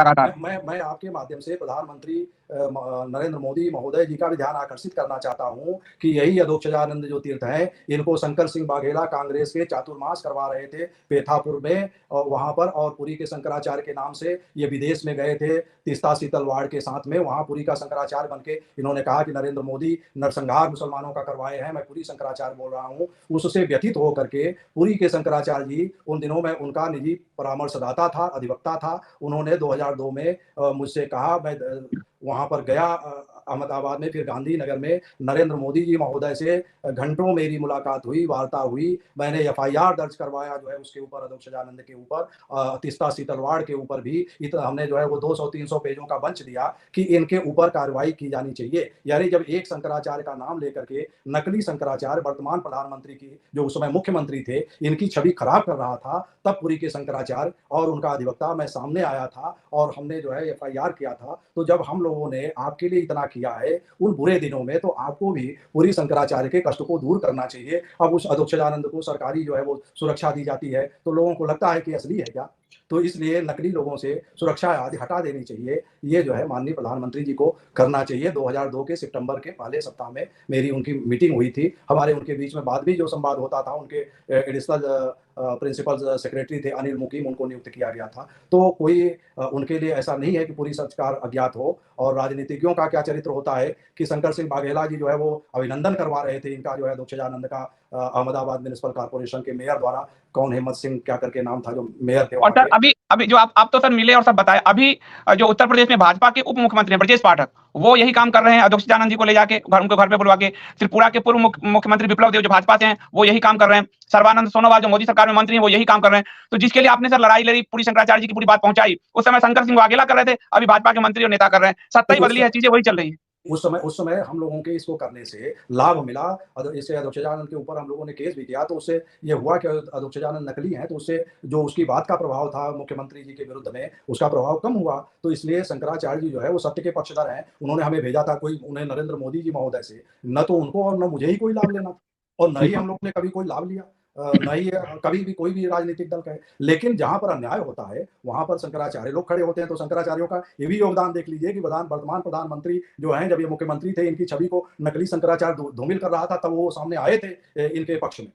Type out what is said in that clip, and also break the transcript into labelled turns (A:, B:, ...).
A: लगातार।
B: मैं आपके माध्यम से प्रधानमंत्री नरेंद्र मोदी महोदय जी का भी ध्यान आकर्षित करना चाहता हूं कि यही अधोक्षजानंद जो तीर्थ हैं, इनको शंकर सिंह वाघेला कांग्रेस के चातुर्मास करवा रहे थे पेथापुर में, और वहां पर, और पुरी के शंकराचार्य के नाम से ये विदेश में गए थे तीस्ता शीतलवाड़ के साथ में, वहां पुरी का शंकराचार्य बनके इन्होंने कहा कि नरेंद्र मोदी नरसंहार मुसलमानों का करवाए हैं, मैं पुरी शंकराचार्य बोल रहा हूं। उससे व्यथित होकर के पुरी के शंकराचार्य जी, उन दिनों में उनका निजी परामर्शदाता था, अधिवक्ता था, उन्होंने 2002 में मुझसे कहा, मैं वहां पर गया अहमदाबाद में, फिर गांधीनगर में नरेंद्र मोदी जी महोदय से घंटों मेरी मुलाकात हुई, वार्ता हुई, मैंने एफआईआर दर्ज करवाया जो है उसके ऊपर, अधोक्षजानंद के ऊपर, तीस्ता शीतलवाड़ के ऊपर भी हमने जो है वो 200-300 पेजों का बंच दिया कि इनके ऊपर कार्रवाई की जानी चाहिए। यानी जब एक शंकराचार्य का नाम लेकर के नकली शंकराचार्य वर्तमान प्रधानमंत्री की, जो उस समय मुख्यमंत्री थे, इनकी छवि खराब कर रहा था, तब पुरी के शंकराचार्य और उनका अधिवक्ता मैं सामने आया था और हमने जो है एफआईआर किया था। तो जब हम लोगों ने आपके लिए इतना किया है उन बुरे दिनों में, तो आपको भी पुरी शंकराचार्य के कष्ट को दूर करना चाहिए। अब उस अधोक्षजानंद को सरकारी जो है वो सुरक्षा दी जाती है, तो लोगों को लगता है कि असली है क्या, तो इसलिए नकली लोगों से सुरक्षा आदि हटा देनी चाहिए। ये जो है माननीय प्रधानमंत्री जी को करना चाहिए। 2002 के सितंबर के पहले सप्ताह में मेरी उनकी मीटिंग हुई थी, हमारे उनके बीच में बाद भी जो संवाद होता था, उनके एडिशनल प्रिंसिपल सेक्रेटरी थे अनिल मुकीम, उनको नियुक्त किया गया था। तो कोई उनके लिए ऐसा नहीं है कि पूरी संस्कार अज्ञात हो। और राजनीतिज्ञों का क्या चरित्र होता है कि शंकर सिंह वाघेला जी जो है वो अभिनंदन करवा रहे थे इनका, जो है अधोक्षजानंद का, अहमदाबाद म्युनिसिपल कॉर्पोरेशन के मेयर द्वारा, कौन हेमंत सिंह क्या करके नाम था जो मेयर थे
A: और
B: वहां
A: सर
B: के।
A: अभी अभी जो आप तो सर मिले और सब बताए, अभी जो उत्तर प्रदेश में भाजपा के उप मुख्यमंत्री हैं ब्रजेश पाठक, वो यही काम कर रहे हैं, अधोक्षजानंद जी को ले जाके उनको घर पे बुलवा के। त्रिपुरा के पूर्व मुख्यमंत्री विप्लव देव जो भाजपा से हैं, वो यही काम कर रहे हैं। सर्बानंद सोनोवाल जो मोदी सरकार में मंत्री हैं, वो यही काम कर रहे हैं। तो जिसके लिए आपने सर लड़ाई लड़ी, पूरी शंकराचार्य जी की पूरी बात पहुंचाई, उस समय शंकर सिंह वाघेला कर रहे थे, अभी भाजपा के मंत्री और नेता कर रहे हैं। सत्ता ही बदली है, चीजें वही चल रही है।
B: उस समय हम लोगों के इसको करने से लाभ मिला। इससे अधोक्षजानंद के ऊपर हम लोगों ने केस भी किया, तो उससे ये हुआ कि अधोक्षजानंद नकली हैं, तो उससे जो उसकी बात का प्रभाव था मुख्यमंत्री जी के विरुद्ध में, उसका प्रभाव कम हुआ। तो इसलिए शंकराचार्य जी जो है वो सत्य के पक्षधर हैं। उन्होंने हमें भेजा था, कोई उन्हें नरेंद्र मोदी जी महोदय से न तो उनको और न मुझे ही कोई लाभ लेना था, और न ही हम लोग ने कभी कोई लाभ लिया, न ही कभी भी कोई भी राजनीतिक दल का है। लेकिन जहां पर अन्याय होता है वहां पर शंकराचार्य लोग खड़े होते हैं। तो शंकराचार्यों का ये भी योगदान देख लीजिए कि वर्तमान प्रधानमंत्री जो हैं, जब ये मुख्यमंत्री थे, इनकी छवि को नकली शंकराचार्य धूमिल कर रहा था, तब वो सामने आए थे इनके पक्ष में।